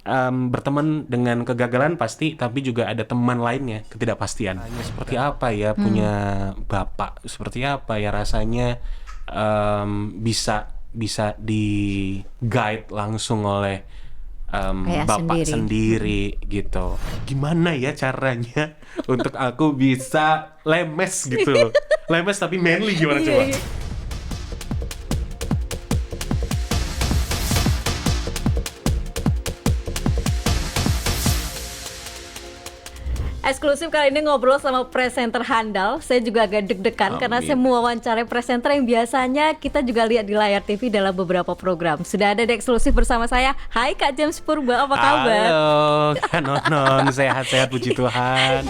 berteman dengan kegagalan pasti, tapi juga ada teman lainnya, ketidakpastian. Seperti apa ya punya bapak? Seperti apa ya rasanya bisa bisa di guide langsung oleh Ayah bapak sendiri. sendiri gitu. Gimana ya caranya untuk aku bisa lemes gitu? Lemes tapi manly gimana Iya, coba? iya. Eksklusif kali ini ngobrol sama presenter handal. Saya juga agak deg-degan karena saya Amin. mau wawancara presenter yang biasanya kita juga lihat di layar TV dalam beberapa program. Sudah ada di eksklusif bersama saya. Hai Kak James Purba, apa kabar? Halo, Kak Nonon, sehat-sehat puji Tuhan.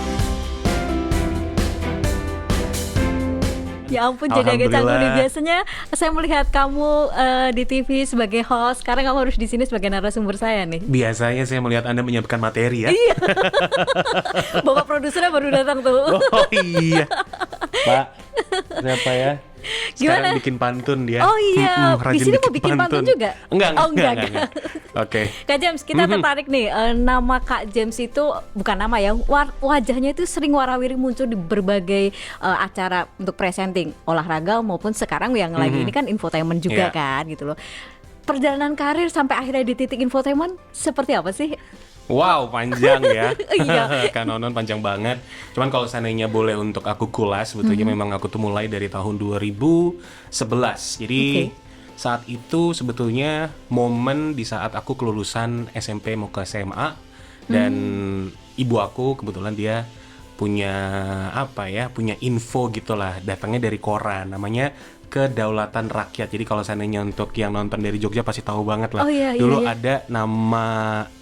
Ya ampun, jadi agak canggung nih. Alhamdulillah. Biasanya saya melihat kamu di TV sebagai host. Sekarang kamu harus di sini sebagai narasumber saya nih. Biasanya saya melihat Anda menyiapkan materi ya. Iya, Bapak produsernya baru datang tuh. Oh iya, Pak. Siapa ya? Sekarang Gimana? bikin pantun dia. Oh iya, di Rajin sini mau bikin pantun juga? Enggak, Oh enggak. Oke. Kak James, kita tertarik nih, nama Kak James itu bukan nama ya, wajahnya itu sering warawiri muncul di berbagai acara untuk presenting olahraga maupun sekarang yang lagi ini kan infotainment juga Iya. kan gitu loh. Perjalanan karir sampai akhirnya di titik infotainment seperti apa sih? Wow, panjang ya. Iya. Kan Nonon panjang banget. Cuman kalau seandainya boleh untuk aku kulas, sebetulnya memang aku tuh mulai dari tahun 2011. Jadi Oke. saat itu sebetulnya momen di saat aku kelulusan SMP mau ke SMA, dan ibu aku kebetulan dia punya apa ya, punya info gitulah, datangnya dari koran namanya Kedaulatan Rakyat. Jadi kalau seandainya untuk yang nonton dari Jogja pasti tahu banget lah. Oh iya, iya, Dulu iya. ada nama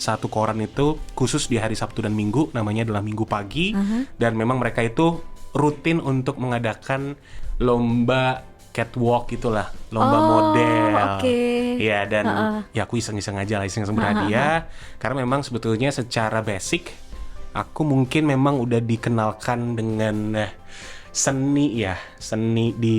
satu koran itu khusus di hari Sabtu dan Minggu, namanya adalah Minggu Pagi. Dan memang mereka itu rutin untuk mengadakan lomba catwalk itulah, lomba Oh, model. oke. Iya, dan ya aku iseng-iseng aja lah, iseng-iseng berhadiah. Karena memang sebetulnya secara basic aku mungkin memang udah dikenalkan dengan seni di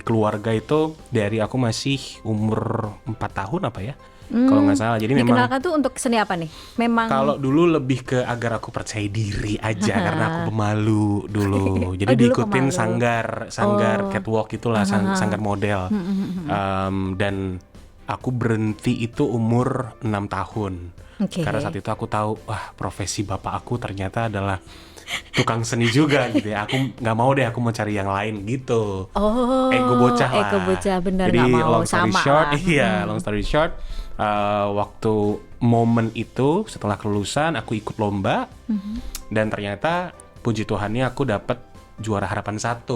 keluarga itu dari aku masih umur 4 tahun apa ya, kalau nggak salah. Jadi memang Dikenalkan tuh untuk seni apa nih? Memang kalau dulu lebih ke agar aku percaya diri aja karena aku pemalu dulu. Jadi Oh, dulu diikutin pemalu. sanggar Oh. catwalk itulah, sanggar model. Dan aku berhenti itu umur 6 tahun. Oke. Karena saat itu aku tahu, wah, profesi bapak aku ternyata adalah tukang seni juga gitu ya. Aku nggak mau deh, aku mau cari yang lain gitu. Oh, Ego bocah lah. ego bocah, benar, Jadi nggak mau long story sama short, lah. iya, long story short, waktu momen itu setelah kelulusan aku ikut lomba, dan ternyata puji Tuhannya aku dapat juara harapan 1.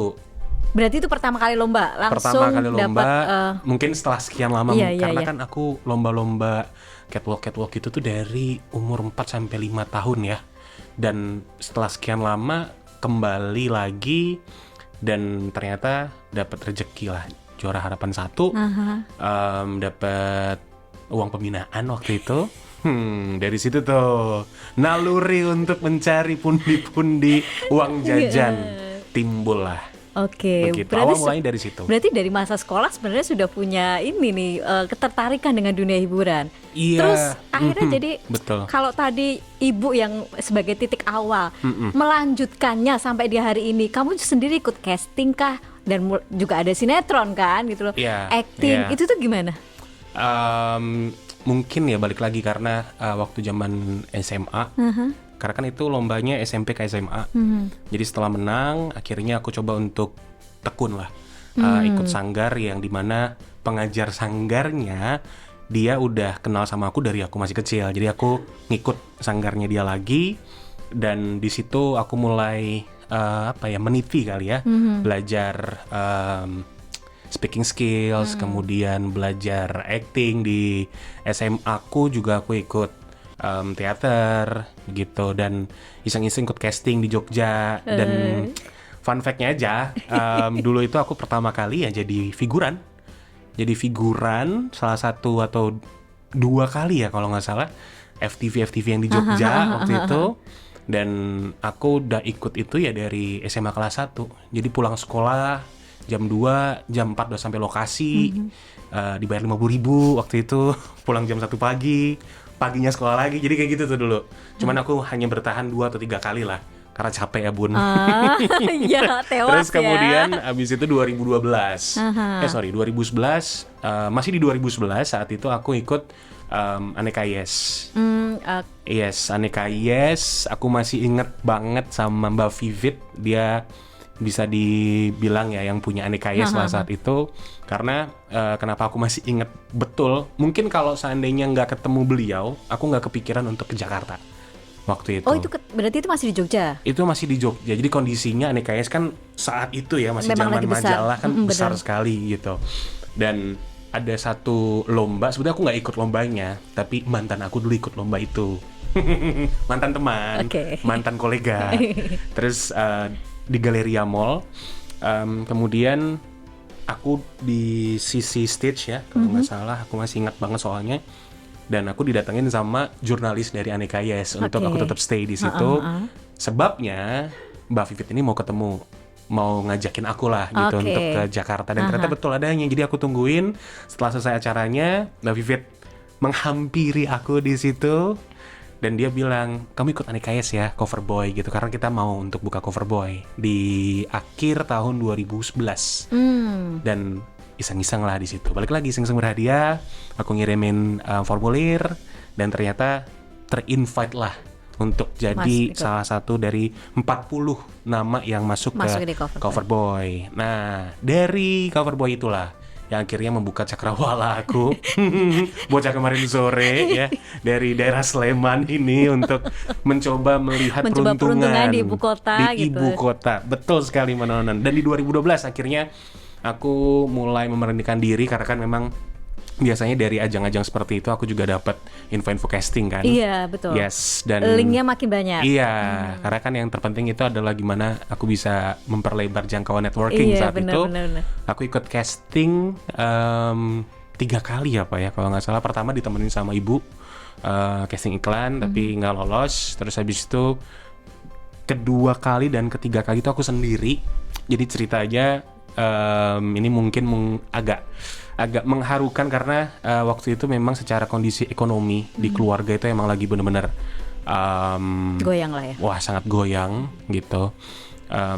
Berarti itu pertama kali lomba, langsung Pertama kali lomba, dapat mungkin setelah sekian lama, iya, iya, karena iya. kan aku lomba-lomba catwalk itu tuh dari umur 4 sampai 5 tahun ya. Dan setelah sekian lama kembali lagi, dan ternyata dapat rezeki lah, juara harapan 1. Dapat uang pembinaan waktu itu. Dari situ tuh naluri untuk mencari pundi-pundi uang jajan timbul lah. Oke, Begitu. Awal mulanya dari situ. berarti dari masa sekolah sebenarnya sudah punya ini nih, ketertarikan dengan dunia hiburan. Iya. Terus akhirnya jadi Betul. kalau tadi ibu yang sebagai titik awal melanjutkannya sampai di hari ini, kamu sendiri ikut casting kah? Dan juga ada sinetron kan gitu loh, Iya, acting, iya. itu tuh gimana? Mungkin ya balik lagi karena waktu zaman SMA, karena kan itu lombanya SMP ke SMA. Jadi setelah menang, akhirnya aku coba untuk tekun lah, ikut sanggar yang dimana pengajar sanggarnya dia udah kenal sama aku dari aku masih kecil. Jadi aku ngikut sanggarnya dia lagi, dan di situ aku mulai meniti kali ya, belajar speaking skills, kemudian belajar acting. Di SMA aku juga aku ikut teater gitu, dan iseng-iseng ikut casting di Jogja. Dan fun fact-nya aja, dulu itu aku pertama kali ya jadi figuran salah satu atau 2 kali ya kalau nggak salah, FTV yang di Jogja waktu itu. Dan aku udah ikut itu ya dari SMA kelas 1. Jadi pulang sekolah jam 2, jam 4 udah sampai lokasi, dibayar 50.000 waktu itu. Pulang jam 1 pagi, paginya sekolah lagi. Jadi kayak gitu tuh dulu. Cuman aku hanya bertahan 2 atau 3 kali lah. Karena capek ya bun. Iya, tewas Terus kemudian abis itu 2012 2011 masih di 2011 saat itu aku ikut Aneka Yes. Yes, Aneka Yes. Aku masih inget banget sama Mbak Vivit. Dia bisa dibilang ya yang punya Aneka Yes lah saat itu. Karena kenapa aku masih inget betul, mungkin kalau seandainya nggak ketemu beliau, aku nggak kepikiran untuk ke Jakarta waktu itu. Oh, itu berarti itu masih di Jogja? Itu masih di Jogja. Jadi kondisinya Aneka Yes kan saat itu ya masih Memang zaman lagi besar. majalah kan besar Benar. sekali gitu. Dan ada satu lomba, sebenarnya aku nggak ikut lombanya, tapi mantan aku dulu ikut lomba itu. Mantan teman, Oke. mantan kolega. Terus di Galleria Mall, kemudian aku di sisi stage ya, kalau nggak salah, aku masih ingat banget soalnya. Dan aku didatengin sama jurnalis dari Aneka Yes untuk Oke. aku tetap stay di situ. Sebabnya Mbak Vivit ini mau ketemu, mau ngajakin aku lah gitu Oke. untuk ke Jakarta. Dan ternyata betul adanya. Jadi aku tungguin setelah selesai acaranya, Mbak Vivit menghampiri aku di situ. Dan dia bilang, kamu ikut Aneka Yes ya, cover boy gitu. Karena kita mau untuk buka cover boy di akhir tahun 2011. Dan iseng-iseng lah di situ. Balik lagi iseng-iseng berhadiah, aku ngirimin formulir dan ternyata terinvite lah untuk jadi ikut. salah satu dari 40 nama yang masuk Masuk ke di Cover cover boy. Nah, dari cover boy itulah yang akhirnya membuka cakrawala aku. Bocah kemarin sore ya dari daerah Sleman ini untuk mencoba melihat Mencoba peruntungan di ibu di kota gitu. ibu kota. Betul sekali Manonan. Dan di 2012 akhirnya aku mulai memberanikan diri karena kan memang biasanya dari ajang-ajang seperti itu aku juga dapat info-info casting kan. Iya, betul. Yes, dan Linknya makin banyak. Iya, karena kan yang terpenting itu adalah gimana aku bisa memperlebar jangkauan networking Iya, saat itu. benar. Aku ikut casting 3 kali ya Pak ya, kalau nggak salah. Pertama ditemenin sama ibu casting iklan, tapi nggak lolos. Terus habis itu kedua kali dan ketiga kali itu aku sendiri. Jadi ceritanya ini mungkin agak mengharukan karena waktu itu memang secara kondisi ekonomi di keluarga itu emang lagi bener-bener Goyang lah ya. wah sangat goyang gitu.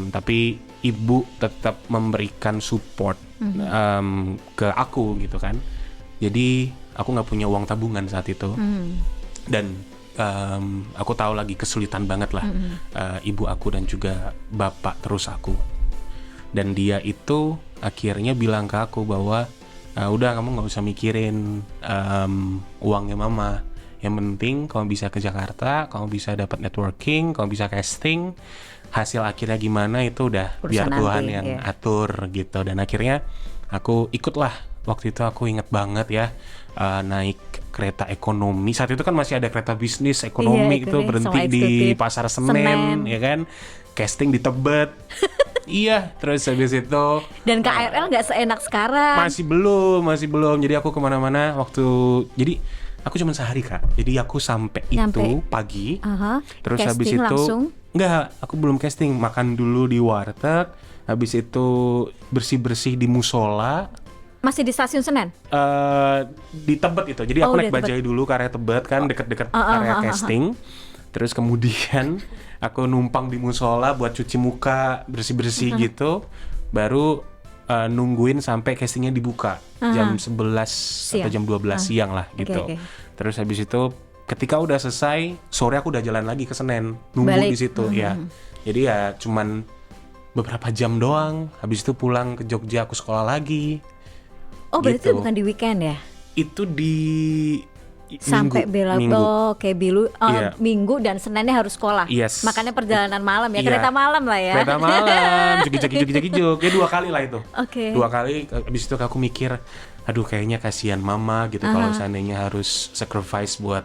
Tapi ibu tetap memberikan support ke aku gitu kan. Jadi aku nggak punya uang tabungan saat itu dan aku tahu lagi kesulitan banget lah ibu aku dan juga bapak terus aku. Dan dia itu akhirnya bilang ke aku bahwa udah kamu nggak usah mikirin uangnya mama. Yang penting kamu bisa ke Jakarta, kamu bisa dapat networking, kamu bisa casting. Hasil akhirnya gimana itu udah Urusan biar Tuhan nanti, yang ya. atur gitu. Dan akhirnya aku ikutlah. Waktu itu aku inget banget ya naik kereta ekonomi. Saat itu kan masih ada kereta bisnis ekonomi Iya, itu ekonomi, berhenti sama di eksekutif. Pasar Senen ya kan. Casting di Tebet. Iya, terus habis itu Dan KRL nggak seenak sekarang. masih belum. Jadi aku kemana-mana jadi aku cuma sehari Kak. Jadi aku sampai Nyampe. itu pagi. Terus Casting habis itu langsung? enggak, aku belum casting. Makan dulu di warteg. Habis itu bersih-bersih di musola. Masih di stasiun Senen? Di Tebet itu. Jadi aku Oh, naik di Tebet. bajai dulu ke area Tebet kan, deket-deket area casting. Terus kemudian aku numpang di musola buat cuci muka, bersih-bersih gitu. Baru nungguin sampai castingnya dibuka jam 11 atau jam 12 siang lah gitu. Oke. Terus habis itu ketika udah selesai, sore aku udah jalan lagi ke Senen, nunggu Balik. di situ ya. Jadi ya cuman beberapa jam doang. Habis itu pulang ke Jogja aku sekolah lagi. Oh, berarti Gitu. bukan di weekend ya? Itu di Sampai minggu. kayak bilu Iya. Minggu dan Seninnya harus sekolah. Yes. Makanya perjalanan malam ya, Iya. kereta malam lah ya. Kereta malam, jegi-jegi ya 2 kali lah itu. Oke. 2 kali, abis itu aku mikir, aduh kayaknya kasihan mama gitu kalau seandainya harus sacrifice buat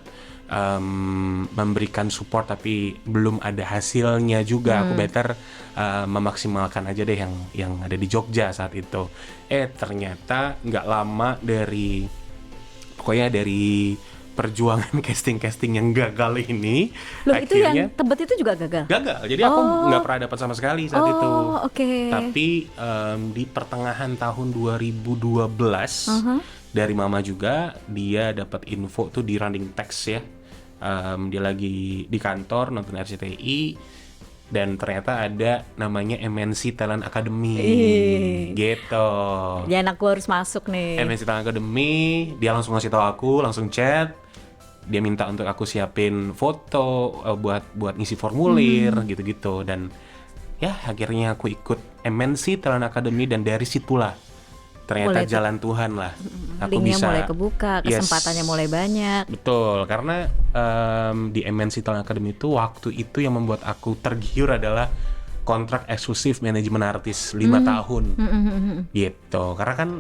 memberikan support tapi belum ada hasilnya juga. Aku better memaksimalkan aja deh yang ada di Jogja saat itu. Ternyata nggak lama dari perjuangan casting yang gagal ini, Loh, itu akhirnya yang Tebet itu juga gagal? gagal. Jadi aku nggak pernah dapat sama sekali saat itu. Oke. Tapi di pertengahan tahun 2012 dari mama juga, dia dapat info tuh di running text ya. Dia lagi di kantor nonton RCTI dan ternyata ada namanya MNC Talent Academy gitu. Ya anakku harus masuk nih. MNC Talent Academy, dia langsung ngasih tahu aku, langsung chat. Dia minta untuk aku siapin foto buat ngisi formulir gitu-gitu, dan ya akhirnya aku ikut MNC Talent Academy, dan dari situlah ternyata jalan Tuhan lah. Aku Linknya bisa mulai kebuka, kesempatannya mulai banyak. Betul, karena di MNC Talent Academy itu waktu itu yang membuat aku tergiur adalah kontrak eksklusif manajemen artis 5 tahun gitu. Karena kan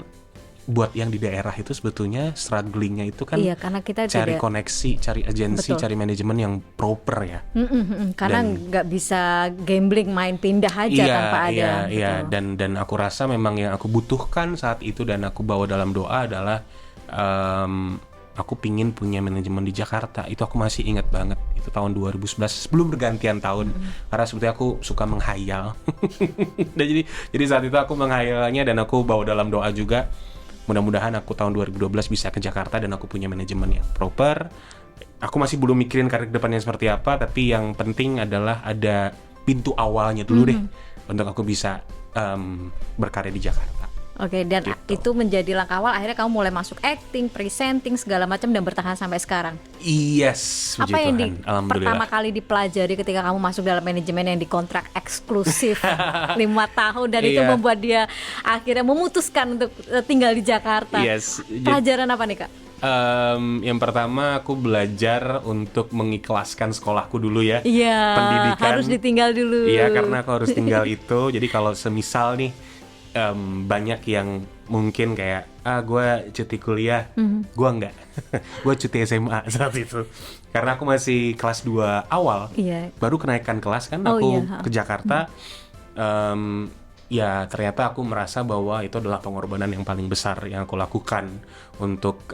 buat yang di daerah itu sebetulnya strugglingnya itu kan karena kita cari koneksi, cari agensi, cari manajemen yang proper ya. Karena nggak bisa gambling main pindah aja tanpa ada. Iya, dan aku rasa memang yang aku butuhkan saat itu dan aku bawa dalam doa adalah aku pingin punya manajemen di Jakarta. Itu aku masih ingat banget. Itu tahun 2011 sebelum bergantian tahun. Karena sebetulnya aku suka menghayal. Dan jadi saat itu aku menghayalnya dan aku bawa dalam doa juga. Mudah-mudahan aku tahun 2012 bisa ke Jakarta dan aku punya manajemen yang proper. Aku masih belum mikirin karir depannya seperti apa, tapi yang penting adalah ada pintu awalnya dulu deh untuk aku bisa berkarya di Jakarta. Oke, dan itu menjadi langkah awal akhirnya kamu mulai masuk acting, presenting segala macam dan bertahan sampai sekarang. Yes, apa yang pertama kali dipelajari ketika kamu masuk dalam manajemen yang dikontrak eksklusif 5 tahun dan itu membuat dia akhirnya memutuskan untuk tinggal di Jakarta. Yes. Pelajaran apa nih Kak? Yang pertama aku belajar untuk mengikhlaskan sekolahku dulu ya. Iya, pendidikan harus ditinggal dulu. Iya, karena aku harus tinggal itu. Jadi kalau semisal nih banyak yang mungkin kayak gue cuti kuliah, gue enggak. Gue cuti SMA saat itu karena aku masih kelas 2 awal, baru kenaikan kelas kan. Aku ke Jakarta, ya ternyata aku merasa bahwa itu adalah pengorbanan yang paling besar yang aku lakukan untuk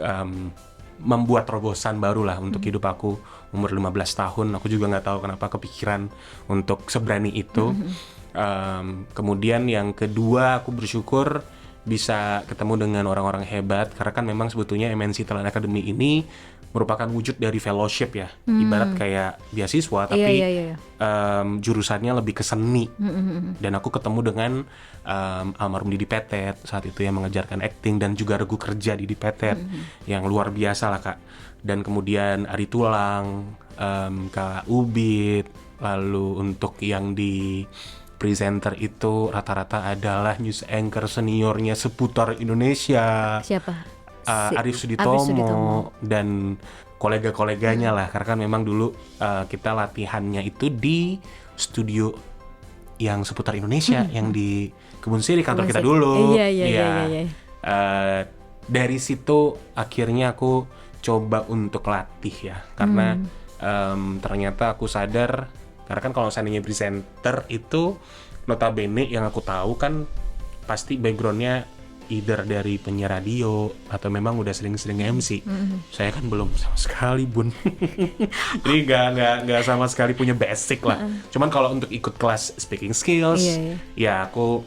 membuat terobosan baru lah untuk hidup aku. Umur 15 tahun aku juga nggak tahu kenapa kepikiran untuk seberani itu. Kemudian yang kedua, aku bersyukur bisa ketemu dengan orang-orang hebat, karena kan memang sebetulnya MNC Talent Academy ini merupakan wujud dari fellowship ya, ibarat kayak beasiswa tapi jurusannya lebih ke seni. Dan aku ketemu dengan almarhum Didi Petet saat itu yang mengajarkan acting dan juga regu kerja Didi Petet yang luar biasa lah Kak. Dan kemudian Ari Tulang, Kak Ubit, lalu untuk yang di presenter itu rata-rata adalah news anchor seniornya seputar Indonesia. Siapa? Arif Suditomo dan kolega-koleganya lah, karena kan memang dulu kita latihannya itu di studio yang seputar Indonesia yang di Kebun Siri, kantor kita dulu. Iya. Dari situ akhirnya aku coba untuk latih ya, karena ternyata aku sadar. Karena kan kalau seandainya presenter itu notabene yang aku tahu kan pasti backgroundnya either dari penyiar radio atau memang udah sering-sering MC. Saya kan belum sama sekali bun. Jadi nggak sama sekali punya basic lah. Cuman kalau untuk ikut kelas speaking skills, ya aku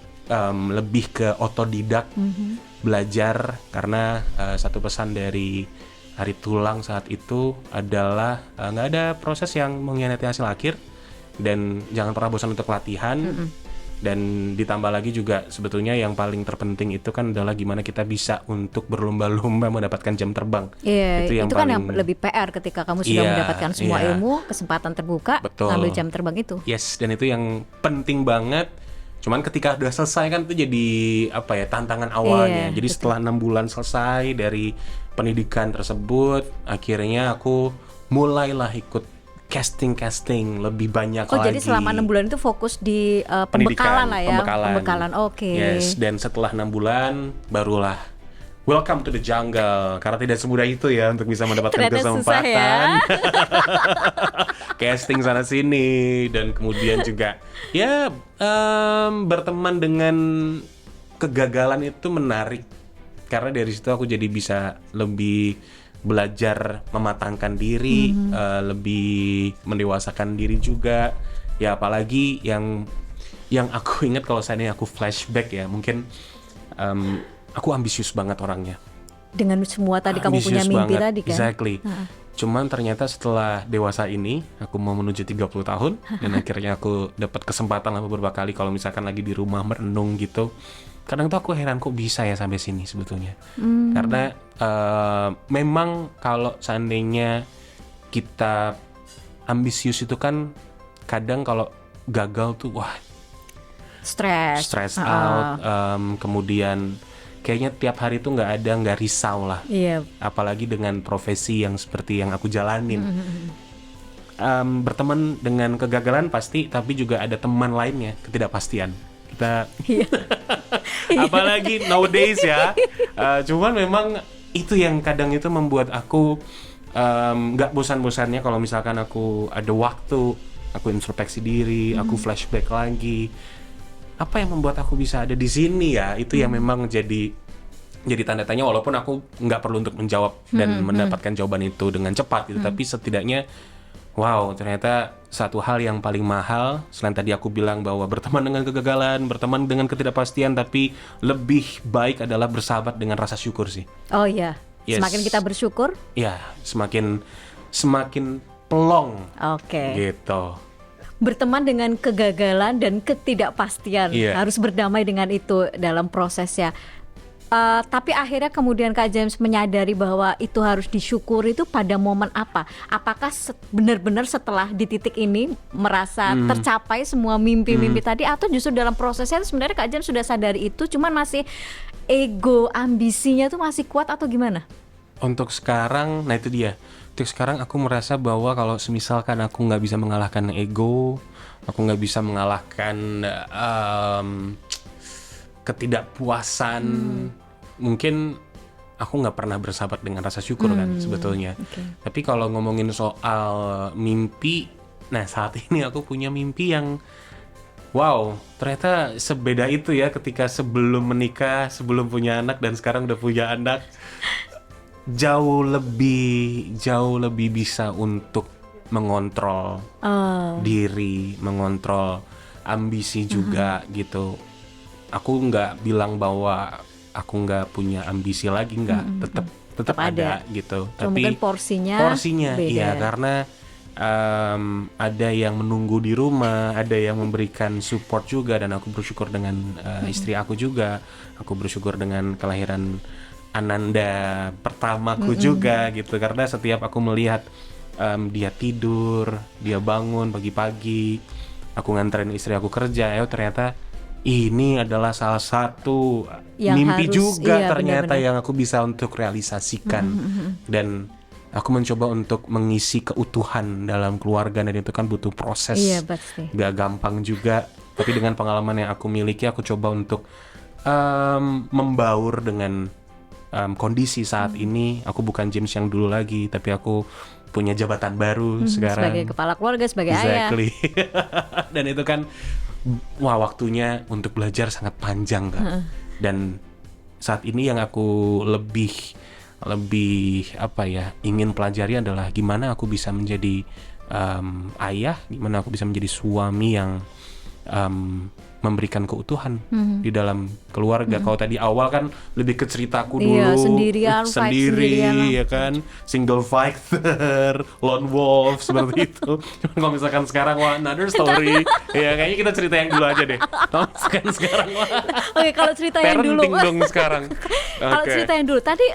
lebih ke otodidak belajar, karena satu pesan dari Ari Tulang saat itu adalah nggak ada proses yang mengkhianati hasil akhir. Dan jangan pernah bosan untuk latihan. Dan ditambah lagi juga sebetulnya yang paling terpenting itu kan adalah gimana kita bisa untuk berlomba-lomba mendapatkan jam terbang. Itu kan yang lebih PR ketika kamu sudah mendapatkan semua ilmu, kesempatan terbuka, ngambil jam terbang itu. Yes, dan itu yang penting banget. Cuman ketika udah selesai kan itu jadi tantangan awalnya. Jadi setelah 6 bulan selesai dari pendidikan tersebut, akhirnya aku mulailah ikut casting lebih banyak lagi. Jadi selama 6 bulan itu fokus di pembekalan lah ya. Pembekalan. Oke. Yes, dan setelah 6 bulan barulah welcome to the jungle. Karena tidak semudah itu ya untuk bisa mendapatkan kesempatan. Ya? Casting sana sini, dan kemudian juga ya berteman dengan kegagalan itu menarik. Karena dari situ aku jadi bisa lebih belajar mematangkan diri, lebih mendewasakan diri juga. Ya apalagi yang aku ingat kalau seandainya aku flashback ya, mungkin aku ambisius banget orangnya. dengan semua tadi kamu punya mimpi banget. tadi kan. Exactly. Cuman ternyata setelah dewasa ini, aku mau menuju 30 tahun dan akhirnya aku dapat kesempatan lah beberapa kali kalau misalkan lagi di rumah merenung gitu. Kadang tuh aku heran kok bisa ya sampai sini sebetulnya. Karena memang kalau seandainya kita ambisius itu kan kadang kalau gagal tuh wah stress out, kemudian kayaknya tiap hari tuh nggak risau lah. Iya. Apalagi dengan profesi yang seperti yang aku jalanin. Berteman dengan kegagalan pasti, tapi juga ada teman lainnya, ketidakpastian. Kita apalagi nowadays ya. Cuman memang itu yang kadang itu membuat aku nggak bosan-bosannya kalau misalkan aku ada waktu, aku introspeksi diri, aku flashback lagi. Apa yang membuat aku bisa ada di sini ya? Itu yang memang jadi tanda tanya, walaupun aku nggak perlu untuk menjawab dan mendapatkan jawaban itu dengan cepat gitu, tapi setidaknya wow, ternyata satu hal yang paling mahal selain tadi aku bilang bahwa berteman dengan kegagalan, berteman dengan ketidakpastian, tapi lebih baik adalah bersahabat dengan rasa syukur sih. Oh iya. Yes. Semakin kita bersyukur, ya semakin pelong. Oke. Gitu. Berteman dengan kegagalan dan ketidakpastian, harus berdamai dengan itu dalam prosesnya. Tapi akhirnya kemudian Kak James menyadari bahwa itu harus disyukuri itu pada momen apa? Apakah benar-benar setelah di titik ini merasa tercapai semua mimpi-mimpi tadi, atau justru dalam prosesnya sebenarnya Kak James sudah sadari itu, cuman masih ego, ambisinya tuh masih kuat atau gimana? Untuk sekarang, nah itu dia. Untuk sekarang aku merasa bahwa kalau semisalkan aku nggak bisa mengalahkan ego, aku nggak bisa mengalahkan ketidakpuasan, mungkin aku nggak pernah bersahabat dengan rasa syukur kan sebetulnya. Tapi kalau ngomongin soal mimpi, nah saat ini aku punya mimpi yang wow, ternyata sebeda itu ya ketika sebelum menikah, sebelum punya anak, dan sekarang udah punya anak. Jauh lebih bisa untuk mengontrol diri, mengontrol ambisi juga gitu. Aku nggak bilang bahwa aku nggak punya ambisi lagi, nggak, tetap ada gitu. So, tapi mungkin porsinya beda. Iya, karena ada yang menunggu di rumah, ada yang memberikan support juga, dan aku bersyukur dengan istri aku juga. Aku bersyukur dengan kelahiran Ananda pertamaku juga gitu, karena setiap aku melihat dia tidur, dia bangun pagi-pagi, aku nganterin istri aku kerja, ternyata ini adalah salah satu yang mimpi juga ternyata benar-benar yang aku bisa untuk realisasikan. Dan aku mencoba untuk mengisi keutuhan dalam keluarga, dan itu kan butuh proses, gak gampang juga. Tapi dengan pengalaman yang aku miliki, aku coba untuk membaur dengan kondisi saat ini. Aku bukan James yang dulu lagi, tapi aku punya jabatan baru sekarang sebagai kepala keluarga, sebagai ayah. Dan itu kan wah, waktunya untuk belajar sangat panjang kan. Dan saat ini yang aku lebih apa ya, ingin pelajari adalah gimana aku bisa menjadi ayah, gimana aku bisa menjadi suami yang memberikan keutuhan di dalam keluarga. Kalau tadi awal kan lebih ke ceritaku dulu, sendiri ya kan, single fighter, lone wolf seperti itu. Cuma kalau misalkan sekarang wah, another story, ya kayaknya kita cerita yang dulu aja deh. Kalau misalkan sekarang wah, Oke, kalau cerita yang dulu. Parenting dong sekarang. Kalau cerita yang dulu, tadi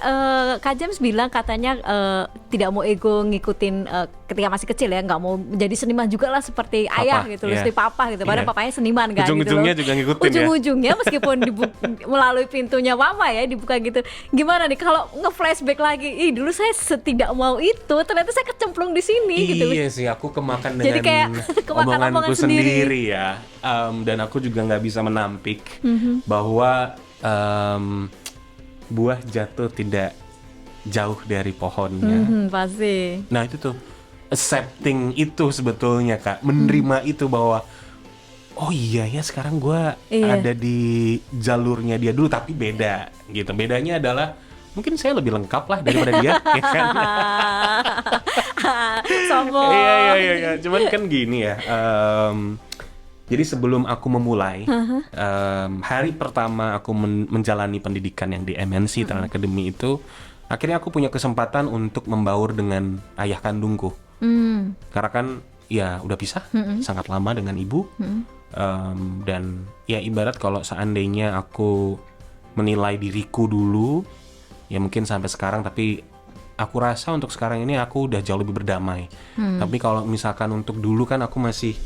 Kak James bilang katanya tidak mau ego ngikutin ketika masih kecil ya, nggak mau menjadi seniman juga lah seperti ayah gitu, seperti papa gitu. Padahal papanya seniman kan. Ujung-ujungnya juga ngikutin ujung-ujungnya meskipun melalui pintunya mama ya dibuka gitu. Gimana nih kalau nge-flashback lagi, dulu saya setidak mau itu, ternyata saya kecemplung di sini gitu. Iya sih, aku kemakan dengan jadi kayak omonganku sendiri ya. Dan aku juga nggak bisa menampik bahwa buah jatuh tidak jauh dari pohonnya. Pasti. Nah itu tuh, accepting itu sebetulnya Kak, menerima itu bahwa oh iya ya, sekarang gue ada di jalurnya dia dulu, tapi beda gitu. Bedanya adalah mungkin saya lebih lengkap lah daripada dia, ya kan? Sombong. Iya. Cuman kan gini ya. Jadi sebelum aku memulai, hari pertama aku menjalani pendidikan yang di MNC Talent Academy itu, akhirnya aku punya kesempatan untuk membaur dengan ayah kandungku. Karena kan ya udah pisah sangat lama dengan ibu. Dan ya ibarat kalau seandainya aku menilai diriku dulu, ya mungkin sampai sekarang, tapi aku rasa untuk sekarang ini aku udah jauh lebih berdamai. Tapi kalau misalkan untuk dulu kan aku masih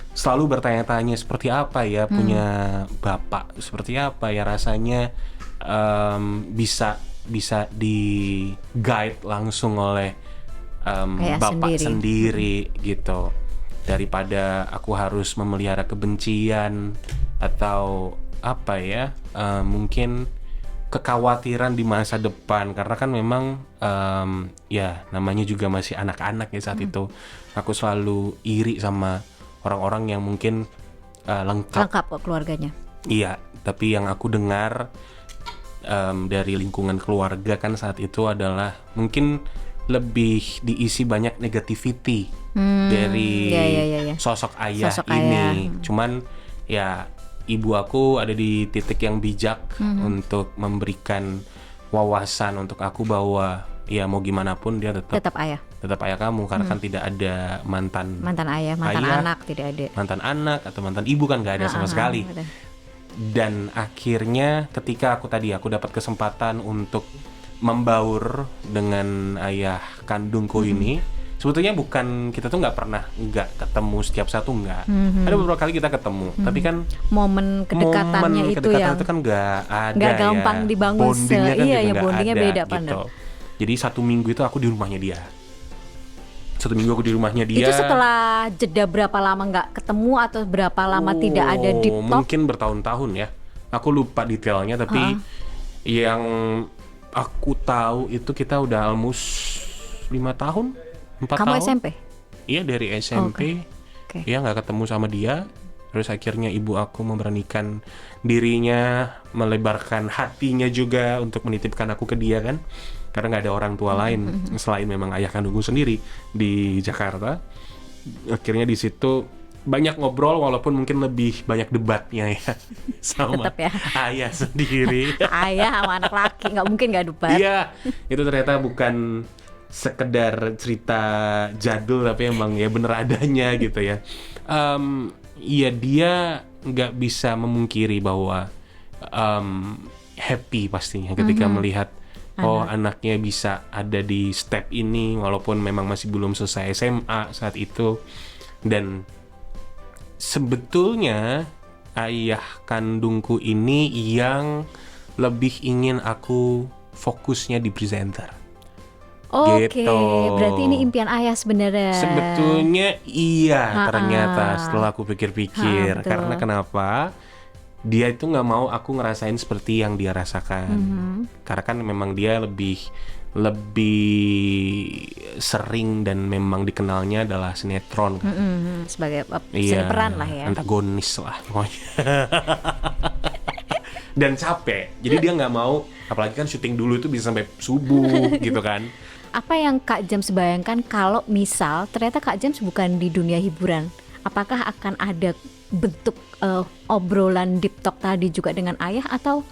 selalu bertanya-tanya seperti apa ya punya bapak, seperti apa ya rasanya bisa di guide langsung oleh bapak sendiri gitu, daripada aku harus memelihara kebencian atau apa ya, mungkin kekhawatiran di masa depan. Karena kan memang ya namanya juga masih anak-anak ya saat itu. Aku selalu iri sama orang-orang yang mungkin lengkap kok keluarganya. Iya, tapi yang aku dengar dari lingkungan keluarga kan saat itu adalah mungkin lebih diisi banyak negativity dari sosok ayah ini. Cuman ya ibu aku ada di titik yang bijak untuk memberikan wawasan untuk aku bahwa ya mau gimana pun dia tetap ayah kamu, karena kan tidak ada mantan ayah, anak tidak ada, mantan anak atau mantan ibu kan nggak ada sama sekali. Dan akhirnya ketika aku dapat kesempatan untuk membaur dengan ayah kandungku ini, sebetulnya bukan kita tuh nggak ketemu setiap satu, nggak. Ada beberapa kali kita ketemu, tapi kan momen kedekatannya itu kan nggak ada, nggak gampang dibangun. Bondingnya kan iya, juga bondingnya ada, beda gitu. Jadi 1 minggu itu aku di rumahnya dia. 1 minggu aku di rumahnya dia. Itu setelah jeda berapa lama nggak ketemu atau berapa lama tidak ada deep talk? Mungkin bertahun-tahun ya. Aku lupa detailnya, tapi yang aku tahu itu kita udah almost 5 tahun, 4 tahun. Kamu SMP? Iya, dari SMP. Okay. Iya, nggak ketemu sama dia. Terus akhirnya ibu aku memberanikan dirinya, melebarkan hatinya juga untuk menitipkan aku ke dia kan. Karena nggak ada orang tua lain selain memang ayah kandungku sendiri di Jakarta. Akhirnya di situ banyak ngobrol, walaupun mungkin lebih banyak debatnya ya sama ayah sendiri. Ayah sama anak laki nggak mungkin nggak debat. Iya, itu ternyata bukan sekedar cerita jadul, tapi emang ya bener adanya gitu ya. Iya, dia nggak bisa memungkiri bahwa happy pastinya ketika melihat anaknya bisa ada di step ini, walaupun memang masih belum selesai SMA saat itu. Dan sebetulnya ayah kandungku ini yang lebih ingin aku fokusnya di presenter. Oke, gitu. Berarti ini impian ayah sebenarnya. Sebetulnya iya, ternyata setelah aku pikir-pikir. Karena kenapa? Dia itu nggak mau aku ngerasain seperti yang dia rasakan. Karena kan memang dia lebih sering dan memang dikenalnya adalah sinetron kan. Sebagai peran lah ya, antagonis lah pokoknya. Dan capek, jadi dia nggak mau, apalagi kan syuting dulu itu bisa sampai subuh gitu kan. Apa yang Kak James bayangkan kalau misal ternyata Kak James bukan di dunia hiburan? Apakah akan ada bentuk obrolan deep talk tadi juga dengan ayah atau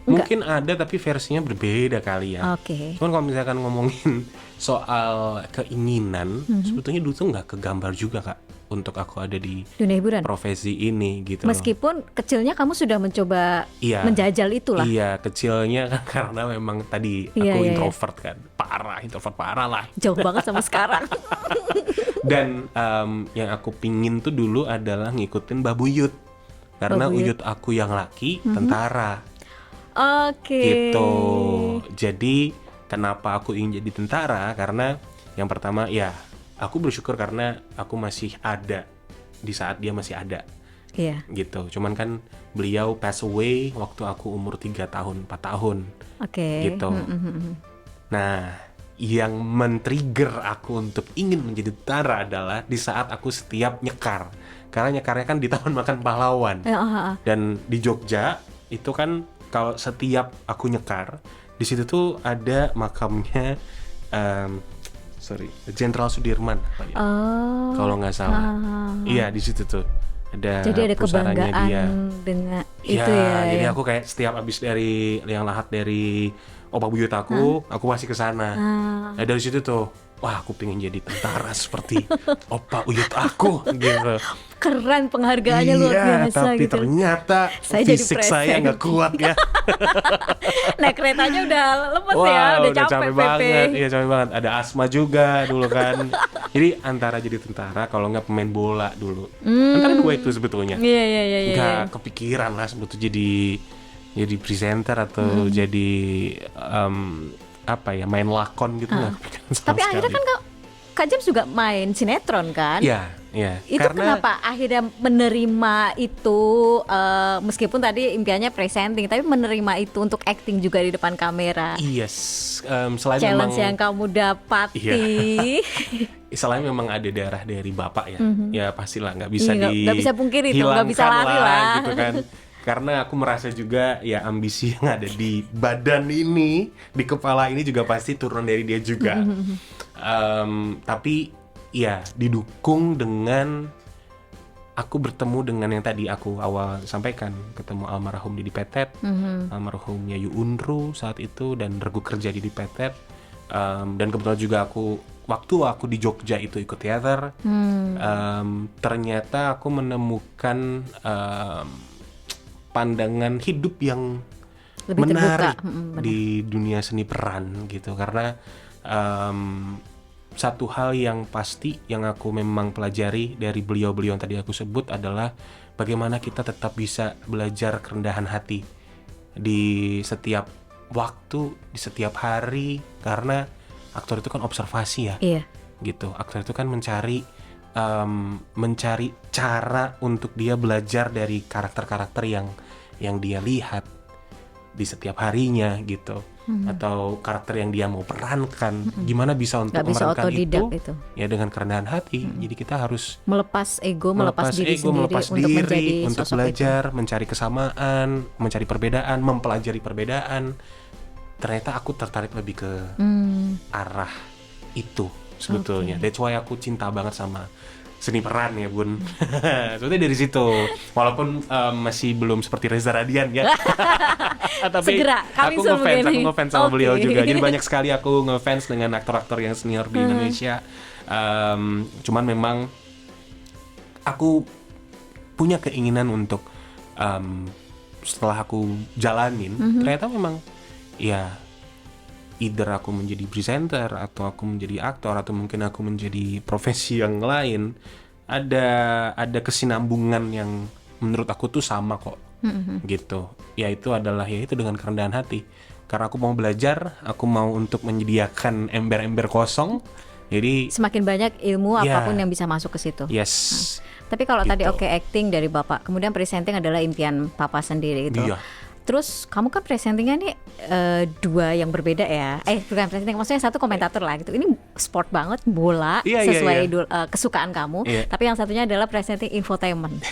enggak? Mungkin ada, tapi versinya berbeda kali ya. Cuman kalau misalkan ngomongin soal keinginan, sebetulnya dulu tuh nggak kegambar juga Kak untuk aku ada di dunia hiburan, profesi ini gitu. Meskipun kecilnya kamu sudah mencoba menjajal itulah. Iya, kecilnya kan karena memang tadi aku introvert kan, introvert parah lah. Jauh banget sama sekarang. Dan yang aku pingin tuh dulu adalah ngikutin Mbah Buyut, karena Uyut aku yang laki tentara. Gitu. Jadi kenapa aku ingin jadi tentara? Karena yang pertama ya aku bersyukur karena aku masih ada di saat dia masih ada. Iya. Gitu. Cuman kan beliau pass away waktu aku umur 3 tahun, 4 tahun. Gitu. Nah, yang men-trigger aku untuk ingin menjadi tentara adalah di saat aku setiap nyekar. Karena nyekarnya kan di Taman Makan Pahlawan. Dan di Jogja itu kan kalau setiap aku nyekar, di situ tuh ada makamnya Jenderal Sudirman kalau nggak salah. Iya, di situ tuh Jadi ada pusarannya kebanggaan dia. dengan Ya, itu ya. jadi ya. aku kayak setiap abis dari yang lahat dari opa buyut aku masih ke sana. Nah, dari situ tuh, wah aku pengen jadi tentara seperti opa buyut aku gitu. Keren, penghargaannya luar biasa tapi gitu. ternyata Saya jadi fisik saya nggak kuat ya. Naik keretanya udah lemes ya, Wah, udah udah capek capek Pepe. banget. Iya, capek banget. Ada asma juga dulu kan. Jadi antara jadi tentara kalau nggak pemain bola dulu. Antara dua itu sebetulnya. Iya. Nggak kepikiran lah sebetulnya jadi presenter atau jadi apa ya, main lakon gitu nggak kepikiran sama Tapi akhirnya sekali. kan Kak James juga main sinetron kan? Iya. Itu kenapa akhirnya menerima itu, meskipun tadi impiannya presenting, tapi menerima itu untuk acting juga di depan kamera. Yes, selain Challenge memang yang kamu dapati. selain memang ada darah dari bapak ya, ya pastilah nggak bisa Iya, nggak bisa pungkiri itu, nggak bisa dihilangkan lari lah. gitu kan. Karena aku merasa juga ya ambisi yang ada di badan ini, di kepala ini juga pasti turun dari dia juga. Tapi ya didukung dengan aku bertemu dengan yang tadi aku awal sampaikan, ketemu almarhum Didi Petet, almarhum Yayu Unru saat itu, dan regu kerja Didi Petet. Dan kebetulan juga waktu aku di Jogja itu ikut teater, ternyata aku menemukan pandangan hidup yang Lebih menarik terbuka. di dunia seni peran gitu. Karena satu hal yang pasti yang aku memang pelajari dari beliau-beliau yang tadi aku sebut adalah bagaimana kita tetap bisa belajar kerendahan hati di setiap waktu, di setiap hari, karena aktor itu kan observasi ya. Iya. Gitu. Aktor itu kan mencari cara untuk dia belajar dari karakter-karakter yang dia lihat di setiap harinya gitu. Atau karakter yang dia mau perankan, gimana bisa untuk Nggak bisa memerankan otodidak itu ya dengan kerendahan hati. Jadi kita harus Melepas ego, melepas diri ego, sendiri melepas untuk menjadi diri, untuk sosok belajar, mencari kesamaan, mencari perbedaan, mempelajari perbedaan. Ternyata aku tertarik lebih ke arah itu sebetulnya. That's why aku cinta banget sama seni peran ya Bun. Sebetulnya dari situ, walaupun masih belum seperti Reza Radian ya. Tapi Segera, aku coming soon mungkin. ngefans sama beliau Oke. juga. Jadi banyak sekali aku ngefans dengan aktor-aktor yang senior di Indonesia. Cuman memang aku punya keinginan untuk setelah aku jalanin, ternyata memang ya either aku menjadi presenter atau aku menjadi aktor atau mungkin aku menjadi profesi yang lain, ada kesinambungan yang menurut aku tuh sama kok. Gitu. Yaitu dengan kerendahan hati. Karena aku mau belajar, aku mau untuk menyediakan ember-ember kosong. Jadi semakin banyak ilmu Ya. apapun yang bisa masuk ke situ. yes. Tapi kalau tadi Gitu. acting dari Bapak, kemudian presenting adalah impian Papa sendiri gitu. Iya. Terus kamu kan presentingnya nih dua yang berbeda ya. Bukan presenting, maksudnya satu komentator lah gitu. Ini sport banget, bola, Iya, sesuai iya. kesukaan kamu. Iya. Tapi yang satunya adalah presenting infotainment.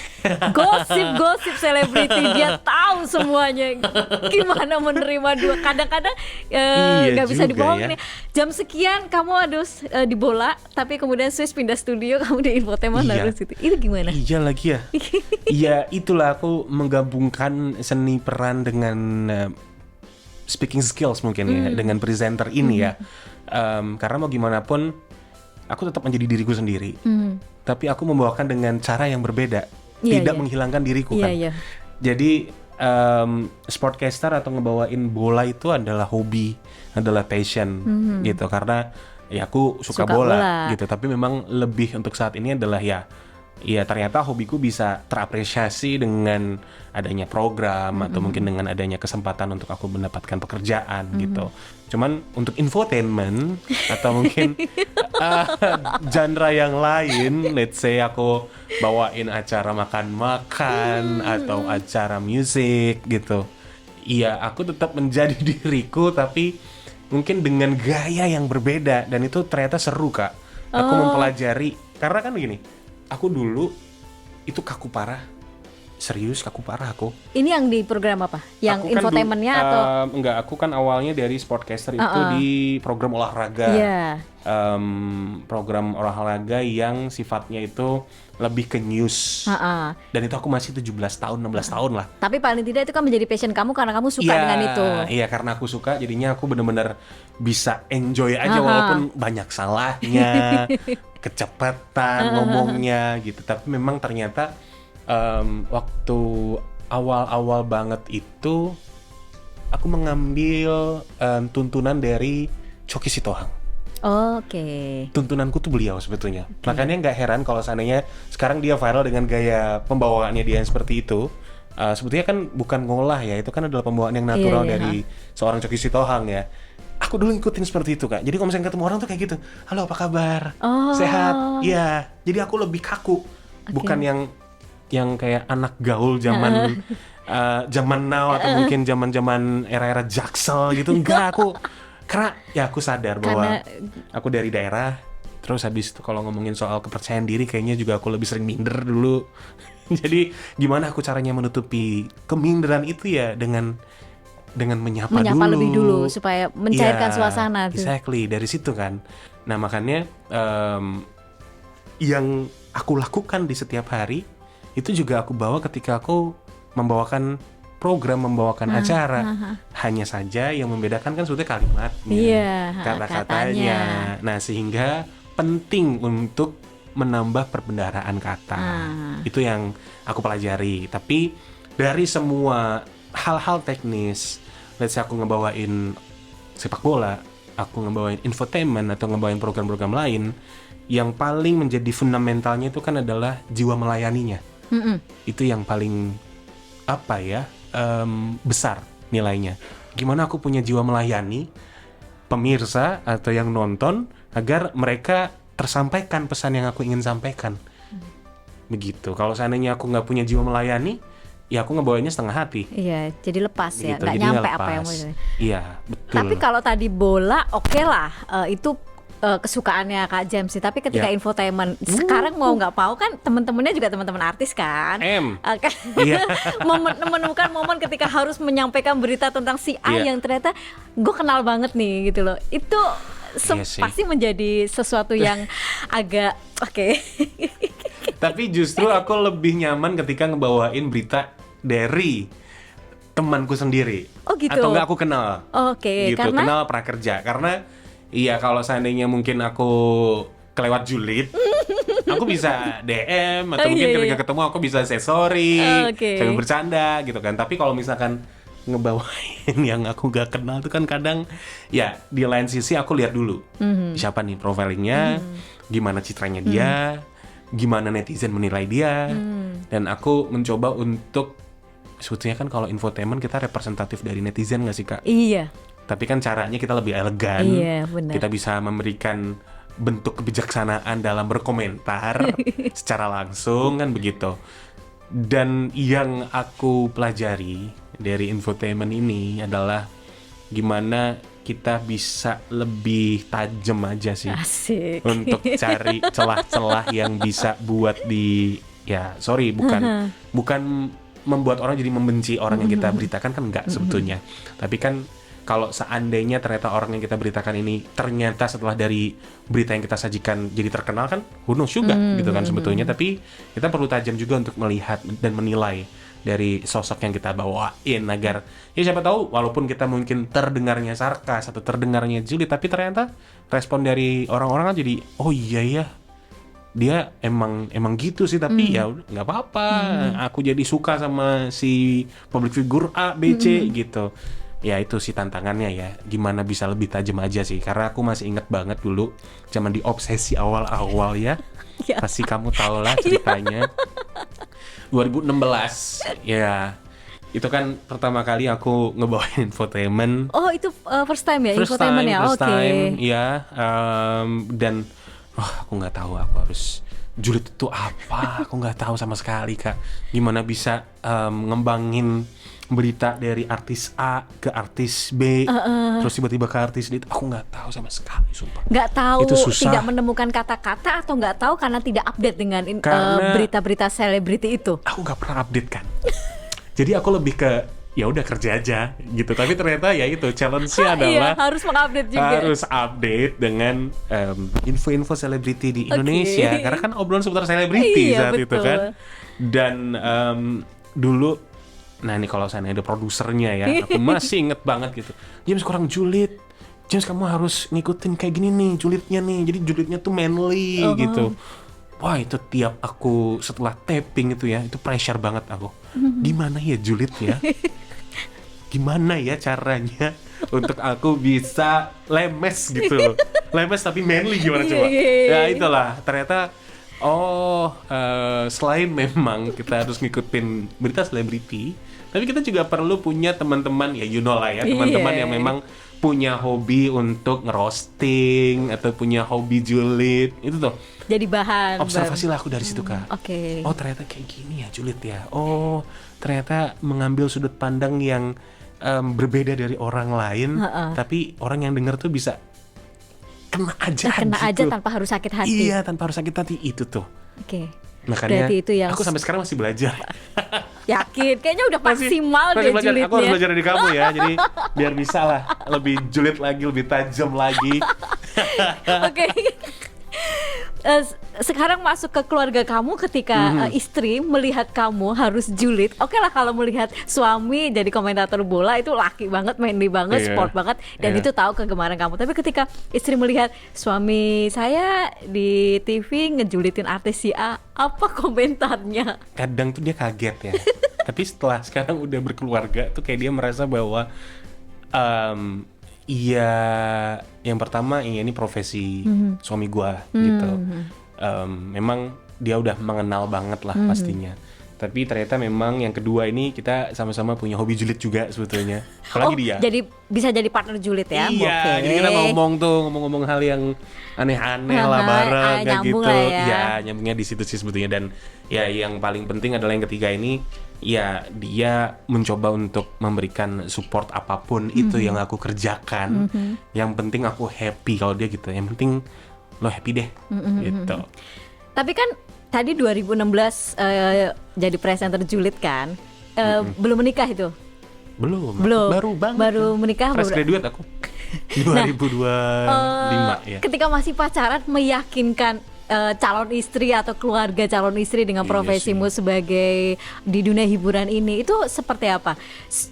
Gosip-gosip selebriti, dia tahu semuanya. Gimana menerima dua? Kadang-kadang Iya nggak bisa juga dibohongin ya. nih. Jam sekian kamu harus di bola, tapi kemudian switch pindah studio, kamu di infotainment Iya. harus gitu. Itu gimana? Iya lagi ya. Iya, itulah aku menggabungkan seni peran dengan speaking skills mungkin ya, dengan presenter ini ya. Karena mau gimana pun aku tetap menjadi diriku sendiri. Tapi aku membawakan dengan cara yang berbeda, Iya, tidak iya. menghilangkan diriku Iya, kan. iya. Jadi sportcaster atau ngebawain bola itu adalah hobi, adalah passion gitu. Karena ya aku suka bola gitu. Tapi memang lebih untuk saat ini adalah ya ternyata hobiku bisa terapresiasi dengan adanya program atau mungkin dengan adanya kesempatan untuk aku mendapatkan pekerjaan gitu. Cuman untuk infotainment atau mungkin genre yang lain, let's say aku bawain acara makan-makan atau acara musik gitu. Iya, aku tetap menjadi diriku tapi mungkin dengan gaya yang berbeda, dan itu ternyata seru Kak. Aku mempelajari, karena kan gini, aku dulu itu kaku parah Serius, kaku parah aku. Ini yang di program apa? Yang Aku kan infotainmentnya atau? Enggak, aku kan awalnya dari sportcaster itu di program olahraga. Iya. Program olahraga yang sifatnya itu lebih ke news. Dan itu aku masih 17 tahun, 16 tahun lah. Tapi paling tidak itu kan menjadi passion kamu karena kamu suka dengan itu. Iya, karena aku suka jadinya aku bener-bener bisa enjoy aja walaupun banyak salahnya, kecepatan ngomongnya gitu. Tapi memang ternyata waktu awal-awal banget itu aku mengambil tuntunan dari Choky Sitohang. Oke. Tuntunanku tuh beliau sebetulnya. Makanya nggak heran kalau seandainya sekarang dia viral dengan gaya pembawaannya dia yang seperti itu. Sebetulnya kan bukan ngolah ya, itu kan adalah pembawaan yang natural dari seorang Choky Sitohang ya. Aku dulu ngikutin seperti itu Kak. Jadi kalau misalnya ketemu orang tuh kayak gitu, halo apa kabar? Sehat? Iya. Jadi aku lebih kaku, bukan yang kayak anak gaul zaman now atau mungkin zaman era-era Jaksel gitu. Enggak, karena ya aku sadar bahwa aku dari daerah. Terus habis itu kalau ngomongin soal kepercayaan diri kayaknya juga aku lebih sering minder dulu. Jadi gimana aku caranya menutupi keminderan itu ya dengan menyapa dulu lebih dulu supaya mencairkan suasana tuh. Exactly, dari situ kan. Nah makanya yang aku lakukan di setiap hari itu juga aku bawa ketika aku membawakan program, membawakan acara. Hanya saja yang membedakan kan sebetulnya kalimatnya, kata-katanya. Nah sehingga penting untuk menambah perbendaharaan kata. Itu yang aku pelajari. Tapi dari semua hal-hal teknis, let's say aku ngebawain sepak bola, aku ngebawain infotainment atau ngebawain program-program lain, yang paling menjadi fundamentalnya itu kan adalah jiwa melayaninya. Itu yang paling besar nilainya. Gimana aku punya jiwa melayani pemirsa atau yang nonton agar mereka tersampaikan pesan yang aku ingin sampaikan. Begitu. Kalau seandainya aku nggak punya jiwa melayani, ya aku ngebawainnya setengah hati. Iya, jadi lepas begitu, ya, nggak nyampe apa yang mau. Iya, betul. Tapi kalau tadi bola, oke lah, itu kesukaannya Kak James sih. Tapi ketika infotainment, sekarang mau nggak mau kan teman-temannya juga teman-teman artis kan. Menemukan momen ketika harus menyampaikan berita tentang si A yang ternyata gue kenal banget nih gitu loh. Itu pasti menjadi sesuatu yang agak Tapi justru aku lebih nyaman ketika ngebawain berita dari temanku sendiri. Oh gitu. Atau nggak aku kenal. Gitu. Karena kenal prakerja. Karena iya kalau seandainya mungkin aku kelewat julid, aku bisa DM atau mungkin ketika ketemu aku bisa say sorry, saya bercanda gitu kan. Tapi kalau misalkan ngebawain yang aku gak kenal tuh kan kadang ya di lain sisi aku lihat dulu siapa nih profilingnya, gimana citranya dia, gimana netizen menilai dia, dan aku mencoba untuk sebetulnya kan kalau infotainment kita representatif dari netizen gak sih Kak? Iya. Tapi kan caranya kita lebih elegan, kita bisa memberikan bentuk kebijaksanaan dalam berkomentar secara langsung kan begitu. Dan yang aku pelajari dari infotainment ini adalah gimana kita bisa lebih tajam aja sih. Asik. Untuk cari celah-celah yang bisa buat bukan membuat orang jadi membenci orang yang kita beritakan kan enggak sebetulnya. Tapi kan kalau seandainya ternyata orang yang kita beritakan ini ternyata setelah dari berita yang kita sajikan jadi terkenal kan who knows juga gitu kan sebetulnya. Tapi kita perlu tajam juga untuk melihat dan menilai dari sosok yang kita bawain agar ya siapa tahu walaupun kita mungkin terdengarnya sarkas atau terdengarnya julid, tapi ternyata respon dari orang-orang kan jadi oh iya ya dia emang gitu sih, tapi ya nggak apa-apa, aku jadi suka sama si public figure A, B, C gitu. Ya itu sih tantangannya ya, gimana bisa lebih tajam aja sih. Karena aku masih inget banget dulu zaman di obsesi awal-awal ya. Pasti kamu tahu lah ceritanya. 2016 ya. Itu kan pertama kali aku ngebawain infotainment. Oh itu first time ya infotainment ya? First time ya. Dan aku nggak tahu aku harus julid itu apa. Aku nggak tahu sama sekali Kak. Gimana bisa ngembangin berita dari artis A ke artis B, terus tiba-tiba ke artis D, aku nggak tahu sama sekali, sumpah. Nggak tahu, Itu susah. tidak menemukan kata-kata, atau nggak tahu karena tidak update dengan Karena berita-berita selebriti itu. aku nggak pernah update kan. Jadi aku lebih ke ya udah kerja aja gitu. Tapi ternyata ya itu challenge-nya adalah Iya, harus mengupdate juga. harus update dengan info-info selebriti di Indonesia, karena kan obrolan seputar selebriti Iya, saat itu betul. kan. Dan dulu, nah ini kalau saya ada produsernya ya, aku masih inget banget gitu. James kurang julid. James kamu harus ngikutin kayak gini nih julidnya nih. Jadi julidnya tuh manly gitu. Wah itu tiap aku setelah taping itu ya, itu pressure banget aku. Gimana ya julid ya? Gimana ya caranya untuk aku bisa lemes gitu. Lemes tapi manly gimana coba? Ya itulah ternyata. Selain memang kita harus ngikutin berita selebriti, tapi kita juga perlu punya teman-teman ya, you know lah ya, teman-teman yang memang punya hobi untuk ngerosting atau punya hobi julid. Itu tuh Jadi bahan. observasi lah aku dari situ, Kak. Oke. Oh ternyata kayak gini ya julid ya. Oh ternyata mengambil sudut pandang yang berbeda dari orang lain, tapi orang yang dengar tuh bisa kena aja gitu. Tanpa harus sakit hati. Iya, tanpa harus sakit hati, itu tuh. Oke. Makanya Berarti itu yang aku sampai sekarang masih belajar. yakin. Kayaknya udah maksimal masih deh belajar. julidnya. Aku harus belajar dari kamu ya. Jadi biar bisa lah lebih julid lagi, lebih tajam lagi. Oke. Sekarang masuk ke keluarga kamu, ketika istri melihat kamu harus julid. Oke lah, kalau melihat suami jadi komentator bola itu laki banget, manly banget, sport banget, dan itu tahu kegemaran kamu. Tapi ketika istri melihat suami saya di TV ngejulidin artis si A, apa komentarnya? Kadang tuh dia kaget ya. Tapi setelah sekarang udah berkeluarga tuh kayak dia merasa bahwa iya, yang pertama ini profesi suami gua gitu. Memang dia udah mengenal banget lah pastinya. Tapi ternyata memang yang kedua ini kita sama-sama punya hobi julid juga sebetulnya. Apalagi dia. Jadi bisa jadi partner julid ya? Iya, Oke. jadi kita ngomong hal yang aneh-aneh lah bareng kayak nyambung gitu. lah ya. Ya, nyambungnya di situ sih sebetulnya. Dan ya yang paling penting adalah yang ketiga ini, ya dia mencoba untuk memberikan support apapun itu yang aku kerjakan. Yang penting aku happy kalau dia gitu. Yang penting lo happy deh gitu. Tapi kan tadi 2016 jadi presenter julid kan, belum menikah itu? Belum. Baru banget. Baru menikah. Fresh graduate aku. 2025 ya. Ketika masih pacaran, meyakinkan calon istri atau keluarga calon istri dengan profesimu sebagai di dunia hiburan ini, itu seperti apa?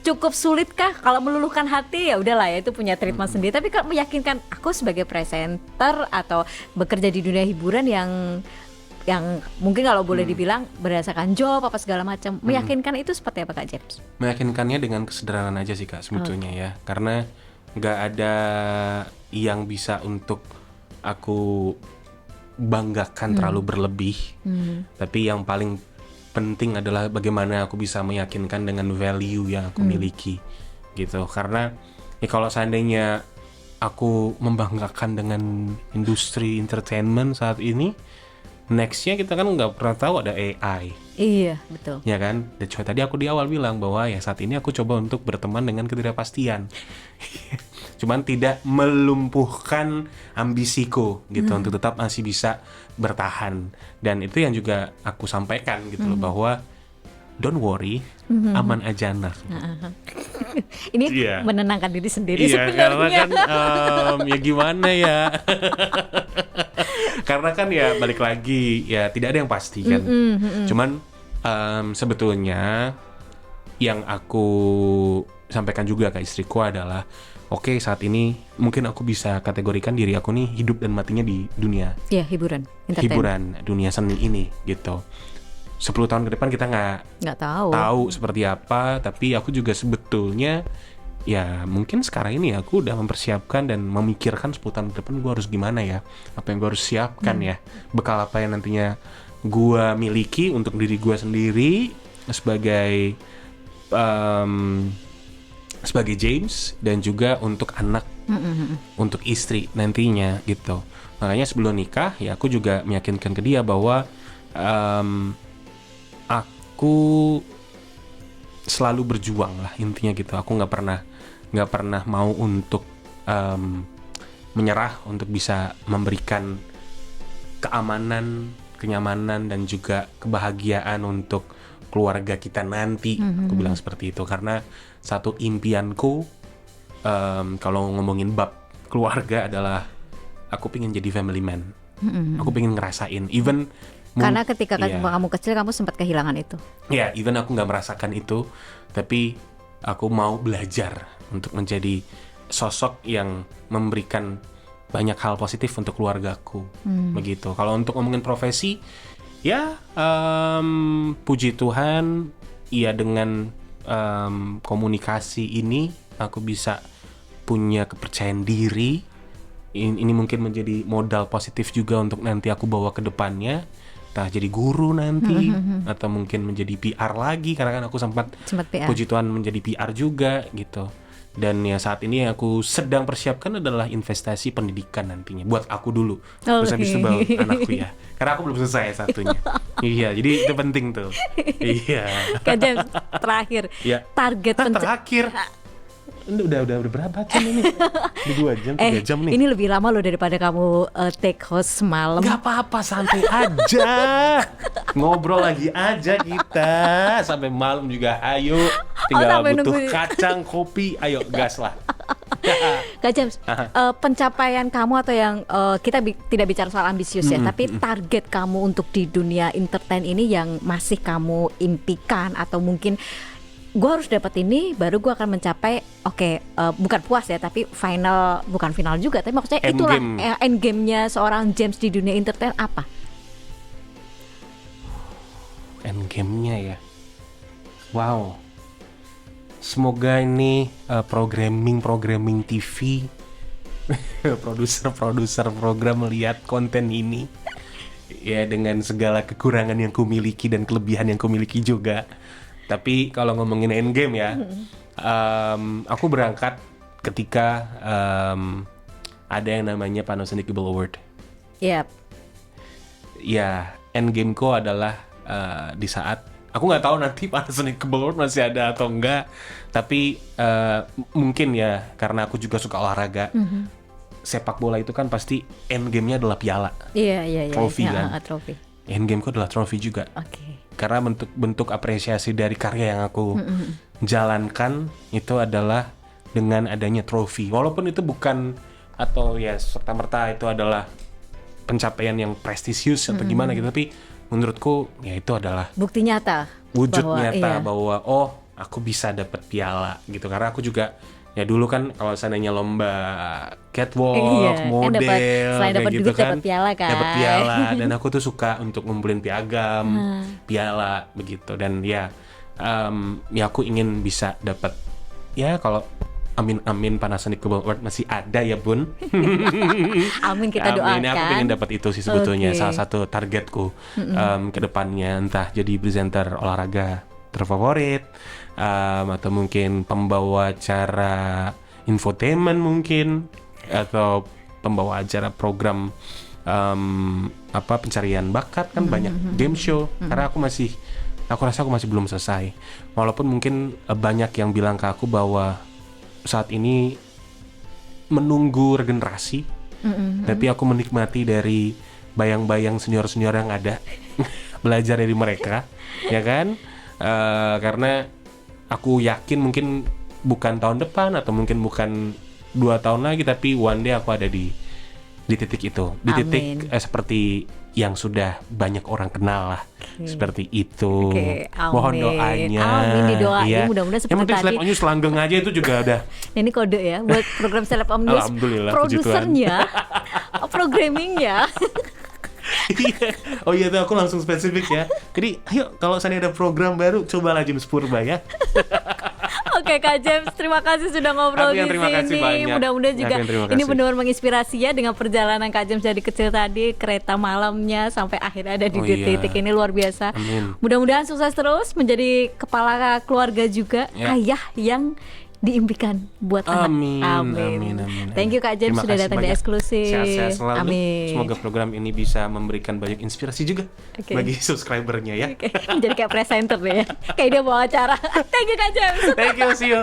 Cukup sulitkah? Kalau meluluhkan hati ya udahlah ya, itu punya treatment sendiri. Tapi kalau meyakinkan aku sebagai presenter atau bekerja di dunia hiburan yang mungkin kalau boleh dibilang berdasarkan job apa segala macam, meyakinkan itu seperti apa Kak James? Meyakinkannya dengan kesederhanaan aja sih Kak sebetulnya ya, karena nggak ada yang bisa untuk aku banggakan terlalu berlebih. Tapi yang paling penting adalah bagaimana aku bisa meyakinkan dengan value yang aku miliki gitu. Karena ya kalau seandainya aku membanggakan dengan industri entertainment saat ini, nextnya kita kan nggak pernah tahu ada AI. Iya, betul. Ya kan? Dan tadi aku di awal bilang bahwa ya saat ini aku coba untuk berteman dengan ketidakpastian. Cuman tidak melumpuhkan ambisiku gitu untuk tetap masih bisa bertahan. Dan itu yang juga aku sampaikan gitu loh, bahwa don't worry, aman aja nah. Ini menenangkan diri sendiri sebenarnya. Karena kan ya gimana ya. Karena kan ya balik lagi ya tidak ada yang pasti kan. Cuman sebetulnya yang aku sampaikan juga ke istriku adalah oke, saat ini mungkin aku bisa kategorikan diri aku nih hidup dan matinya di dunia hiburan, dunia seni ini gitu. 10 tahun ke depan kita nggak tahu seperti apa, tapi aku juga sebetulnya ya mungkin sekarang ini aku udah mempersiapkan dan memikirkan 10 tahun ke depan gue harus gimana ya, apa yang gue harus siapkan ya, bekal apa yang nantinya gue miliki untuk diri gue sendiri sebagai James, dan juga untuk anak, untuk istri nantinya gitu. Makanya sebelum nikah ya aku juga meyakinkan ke dia bahwa aku selalu berjuang lah intinya gitu. Aku nggak pernah mau untuk menyerah untuk bisa memberikan keamanan, kenyamanan dan juga kebahagiaan untuk keluarga kita nanti. Aku bilang seperti itu karena satu impianku kalau ngomongin bab keluarga adalah aku pengen jadi family man. Aku pengen ngerasain even karena ketika kamu kecil kamu sempat kehilangan itu. Ya, even aku nggak merasakan itu, tapi aku mau belajar untuk menjadi sosok yang memberikan banyak hal positif untuk keluargaku, begitu. Kalau untuk ngomongin profesi, ya puji Tuhan, ya dengan komunikasi ini aku bisa punya kepercayaan diri. Ini mungkin menjadi modal positif juga untuk nanti aku bawa ke depannya. Entah jadi guru nanti atau mungkin menjadi PR lagi karena kan aku sempat PR. Puji Tuhan menjadi PR juga gitu. Dan ya saat ini yang aku sedang persiapkan adalah investasi pendidikan nantinya buat aku dulu. Terus habis itu baru anakku ya. Karena aku belum selesai satunya. Iya, jadi itu penting tuh. Iya. Kak James, terakhir. Ya. Target terakhir. Udah berapa jam ini? Udah 2 jam, 3 jam nih. Ini lebih lama loh daripada kamu take host semalam. Gak apa-apa, santai aja. Ngobrol lagi aja kita sampai malam juga. Ayo, tinggal butuh kacang, kopi. Ayo, gas lah. Kak James, pencapaian kamu atau yang kita tidak bicara soal ambisius ya, tapi target kamu untuk di dunia entertain ini yang masih kamu impikan atau mungkin gue harus dapat ini baru gue akan mencapai bukan puas ya tapi bukan final juga tapi maksudnya itulah end game-nya seorang James di dunia entertain apa? End game-nya ya, wow, semoga ini programming TV produser program melihat konten ini ya dengan segala kekurangan yang kumiliki dan kelebihan yang kumiliki juga. Tapi kalau ngomongin endgame ya, aku berangkat ketika ada yang namanya Panasonic Global Award. Yep. Ya, endgameku adalah di saat aku nggak tahu nanti Panasonic Global Award masih ada atau enggak. Tapi mungkin ya karena aku juga suka olahraga. Sepak bola itu kan pasti endgame-nya adalah piala. Iya. Trofi kan. Trofi. Endgameku adalah trofi juga. Oke. Karena bentuk apresiasi dari karya yang aku jalankan itu adalah dengan adanya trofi. Walaupun itu bukan atau ya serta-merta itu adalah pencapaian yang prestisius atau gimana gitu, tapi menurutku ya itu adalah bukti nyata, wujud nyata bahwa aku bisa dapat piala gitu. Karena aku juga ya dulu kan kalau seandainya lomba catwalk, model selain dapat gitu kan, dapat piala kan. Dapat piala dan aku tuh suka untuk ngumpulin piagam, piala begitu dan ya aku ingin bisa dapat ya kalau amin Panasonic Global Award masih ada ya Bun. Amin kita doakan. Amin, aku pengen dapat itu sih sebetulnya salah satu targetku ke depannya entah jadi presenter olahraga terfavorit atau mungkin pembawa acara infotainment mungkin atau pembawa acara program pencarian bakat kan banyak game show karena aku rasa aku masih belum selesai walaupun mungkin banyak yang bilang ke aku bahwa saat ini menunggu regenerasi tapi aku menikmati dari bayang-bayang senior-senior yang ada belajar dari mereka ya kan. Karena aku yakin mungkin bukan tahun depan atau mungkin bukan 2 tahun lagi tapi one day aku ada di titik itu di titik seperti yang sudah banyak orang kenal lah seperti itu. Mohon doanya. Amin didoain ya. Mudah-mudahan seperti yang penting Celeb On News langgeng aja itu juga udah. Ini kode ya buat program Celeb On News. Alhamdulillah. Produsernya, programmingnya. Oh iya tuh aku langsung spesifik ya. Jadi ayo kalau saya ada program baru cobalah James Purba ya. Oke Kak James, terima kasih sudah ngobrol di sini. Mudah-mudahan juga ini benar-benar menginspirasi ya dengan perjalanan Kak James dari kecil tadi, kereta malamnya sampai akhirnya ada di titik ini luar biasa. Amin. Mudah-mudahan sukses terus menjadi kepala keluarga juga, ayah yang diimpikan buat Amin, anak. amin. Thank you Kak James Terima sudah kasih datang di banyak. eksklusif. Sehat-sehat selalu. Amin. Semoga program ini bisa memberikan banyak inspirasi juga Oke. bagi subscribernya ya. Oke, jadi kayak presenter deh ya. Kayak dia bawa acara. Thank you Kak James. Thank you, see you.